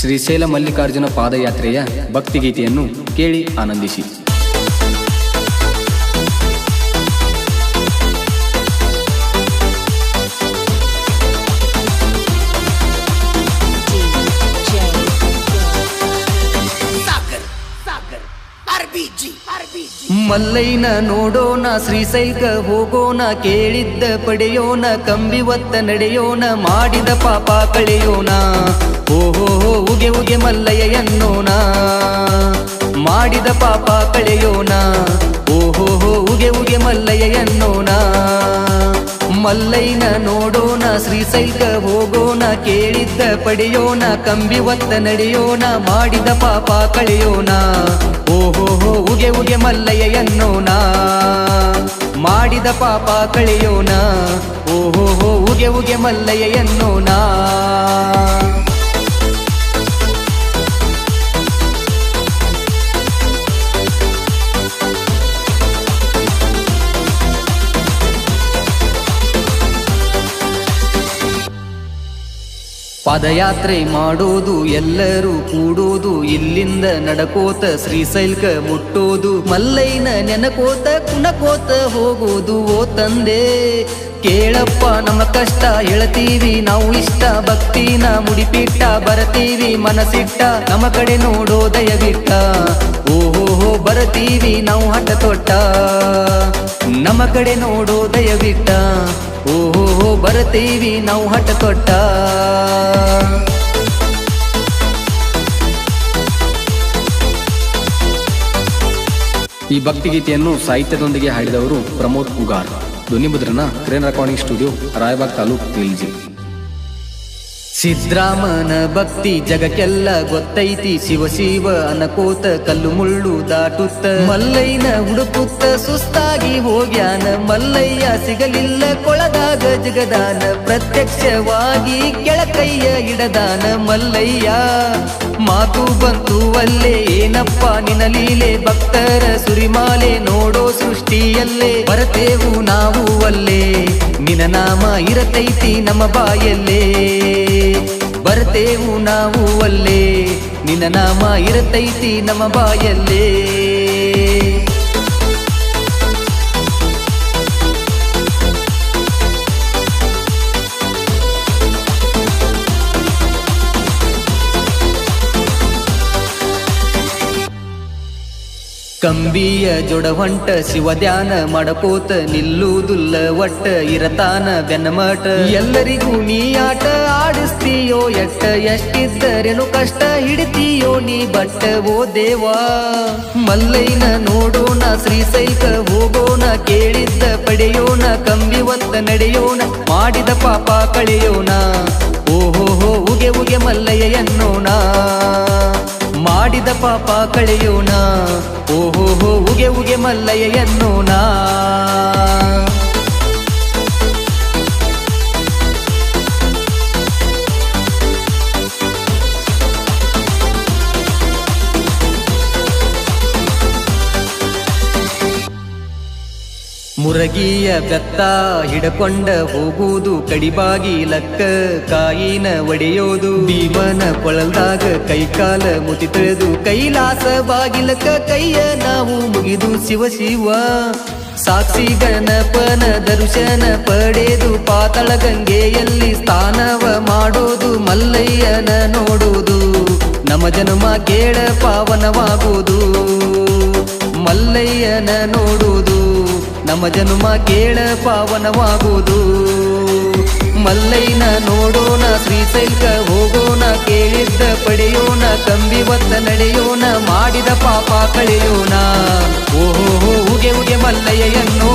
ಶ್ರೀಶೈಲ ಮಲ್ಲಿಕಾರ್ಜುನ ಪಾದಯಾತ್ರೆಯ ಭಕ್ತಿಗೀತೆಯನ್ನು ಕೇಳಿ ಆನಂದಿಸಿ. ಮಲ್ಲೈನ ನೋಡೋಣ, ಶ್ರೀಶೈಲ್ಕ ಹೋಗೋಣ, ಕೇಳಿದ್ದ ಪಡೆಯೋಣ, ಕಂಬಿವತ್ತ ನಡೆಯೋಣ, ಮಾಡಿದ ಪಾಪ ಕಳೆಯೋಣ. ಓಹೋ ಉಗೆ ಉಗೆ ಮಲ್ಲಯ್ಯ ಎನ್ನೋಣ, ಮಾಡಿದ ಪಾಪ ಕಳೆಯೋಣ. ಓಹೋ ಉಗೆ ಉಗೆ ಮಲ್ಲಯ್ಯ ಎನ್ನೋಣ. ಮಲ್ಲೈನ ನೋಡೋಣ, ಶ್ರೀಶೈಲ್ಕ ಹೋಗೋಣ, ಕೇಳಿದ್ದ ಪಡೆಯೋಣ, ಕಂಬಿವತ್ತ ನಡೆಯೋಣ, ಮಾಡಿದ ಪಾಪ ಕಳೆಯೋಣ. ಓಹೋ ಉಗೆ ಉಗೆ ಮಲ್ಲಯ್ಯ ಎನ್ನೋಣ, ಮಾಡಿದ ಪಾಪ ಕಳೆಯೋಣ. ಓಹೋ ಉಗೆ ಉಗೆ ಮಲ್ಲಯ್ಯ ಎನ್ನೋಣ. ಪಾದಯಾತ್ರೆ ಮಾಡೋದು, ಎಲ್ಲರೂ ಕೂಡೋದು, ಇಲ್ಲಿಂದ ನಡಕೋತ ಶ್ರೀಶೈಲ್ಕ ಮುಟ್ಟೋದು, ಮಲ್ಲೈನ ನೆನಕೋತ ಕುಣಕೋತ ಹೋಗೋದು. ಓ ತಂದೆ ಕೇಳಪ್ಪ ನಮ್ಮ ಕಷ್ಟ, ಹೇಳ್ತೀವಿ ನಾವು ಇಷ್ಟ, ಭಕ್ತಿನ ಮುಡಿಪಿಟ್ಟ ಬರತೀವಿ ಮನಸ್ಸಿಟ್ಟ, ನಮ್ಮ ಕಡೆ ನೋಡೋ ದಯವಿಟ್ಟ. ಓಹೋ ಬರತೀವಿ ನಾವು ಹಠ ತೊಟ್ಟ, ನಮ್ಮ ಕಡೆ ನೋಡೋ ದಯವಿಟ್ಟ. ಓಹೋ ಬರತೀವಿ ನಾವು ಹಠ ತೊಟ್ಟ. ಈ ಭಕ್ತಿಗೀತೆಯನ್ನು ಸಾಹಿತ್ಯದೊಂದಿಗೆ ಹಾಡಿದವರು ಪ್ರಮೋದ್ ಉಗಾರ್. ಧ್ವನಿಮುದ್ರಣ crane recording studio, Raybag taluk, Nilji. ಸಿದ್ರಾಮನ ಭಕ್ತಿ ಜಗಕ್ಕೆಲ್ಲ ಗೊತ್ತೈತಿ, ಶಿವ ಶಿವ ಅನಕೋತ ಕಲ್ಲು ಮುಳ್ಳು ದಾಟುತ್ತ, ಮಲ್ಲಯ್ಯನ ಹುಡುಕುತ್ತ ಸುಸ್ತಾಗಿ ಹೋಗ್ಯಾನ. ಮಲ್ಲಯ್ಯ ಸಿಗಲಿಲ್ಲ ಕೊಳದಾಗ ಜಗದಾನ, ಪ್ರತ್ಯಕ್ಷವಾಗಿ ಕೆಳಕೈಯ ಇಡದಾನ. ಮಲ್ಲಯ್ಯ ಮಾತು ಬಂತು ಅಲ್ಲೇ, ಏನಪ್ಪ ನಿನ್ನ ಲೀಲೆ, ಭಕ್ತರ ಸುರಿಮಾಲೆ ನೋಡೋ ಸೃಷ್ಟಿಯಲ್ಲೇ, ಬರತೇವು ನಾವು ಅಲ್ಲೇ, ನಿನ್ನ ನಾಮ ಇರತೈತಿ ನಮ್ಮ ಬಾಯಲ್ಲೇ. ಬರ್ತೇವು ನಾವು ಅಲ್ಲೇ, ನಿನ್ನ ನಾಮ ಇರತೈತಿ ನಮ್ಮ ಬಾಯಲ್ಲೇ. ಕಂಬಿಯ ಜೊಡ ಹೊಂಟ ಶಿವ ಧ್ಯಾನ ಮಾಡಕೋತ, ನಿಲ್ಲುವುದಿಲ್ಲ ಒಟ್ಟ ಇರತಾನ ಬೆನ್ನಮಟ. ಎಲ್ಲರಿಗೂ ನೀ ಆಟ ಆಡಿಸ್ತೀಯೋ ಎಟ್ಟ, ಎಷ್ಟಿದ್ದರೇನು ಕಷ್ಟ ಹಿಡಿತೀಯೋ ನೀ ಬಟ್ಟ. ಓ ದೇವಾ ಮಲ್ಲಯ್ಯನ ನೋಡೋಣ, ಶ್ರೀಶೈಲ್ಕ ಹೋಗೋಣ, ಕೇಳಿದ್ದ ಪಡೆಯೋಣ, ಕಂಬಿವತ್ತ ನಡೆಯೋಣ, ಮಾಡಿದ ಪಾಪ ಕಳೆಯೋಣ. ಓಹೋ ಉಗೆ ಉಗೆ ಮಲ್ಲಯ್ಯ ಎನ್ನೋಣ, ಮಾಡಿದ ಪಾಪ ಕಳೆಯೋಣ. ಓಹೋ ಉಗೆ ಉಗೆ ಮಲ್ಲಯ್ಯ ಎನ್ನೋಣ. ಮುರಗಿಯ ಬೆತ್ತ ಹಿಡಕೊಂಡ ಹೋಗುವುದು, ಕಡಿಬಾಗಿ ಲಕ್ಕ ಕಾಯಿನ ಒಡೆಯೋದು, ಭೀಮನ ಕೊಳಲ್ದಾಗ ಕೈಕಾಲ ಮುತಿ ತೊಳೆದು, ಕೈಲಾಸ ಬಾಗಿಲಕ ಕೈಯ ನಾವು ಮುಗಿದು. ಶಿವ ಶಿವ ಸಾಕ್ಷಿ ಗಣಪನ ದರ್ಶನ ಪಡೆದು, ಪಾತಾಳ ಗಂಗೆಯಲ್ಲಿ ಸ್ಥಾನವ ಮಾಡೋದು, ಮಲ್ಲಯ್ಯನ ನೋಡುವುದು, ನಮ್ಮ ಜನ್ಮ ಕೇಳ ಪಾವನವಾಗುವುದು. ಮಲ್ಲಯ್ಯನ ನೋಡುವುದು, ನಮ್ಮ ಜನ್ಮ ಕೇಳ ಪಾವನವಾಗುವುದು. ಮಲ್ಲಯ್ಯನ ನೋಡೋಣ, ಶ್ರೀಶೈಲ್ಕ ಹೋಗೋಣ, ಕೇಳಿದ್ದ ಪಡೆಯೋಣ, ಕಂಬಿವತ್ತ ನಡೆಯೋಣ, ಮಾಡಿದ ಪಾಪ ಕಳೆಯೋಣ. ಓಹೋ ಉಗೆ ಉಗೆ ಮಲ್ಲಯ್ಯ ಎನ್ನೋ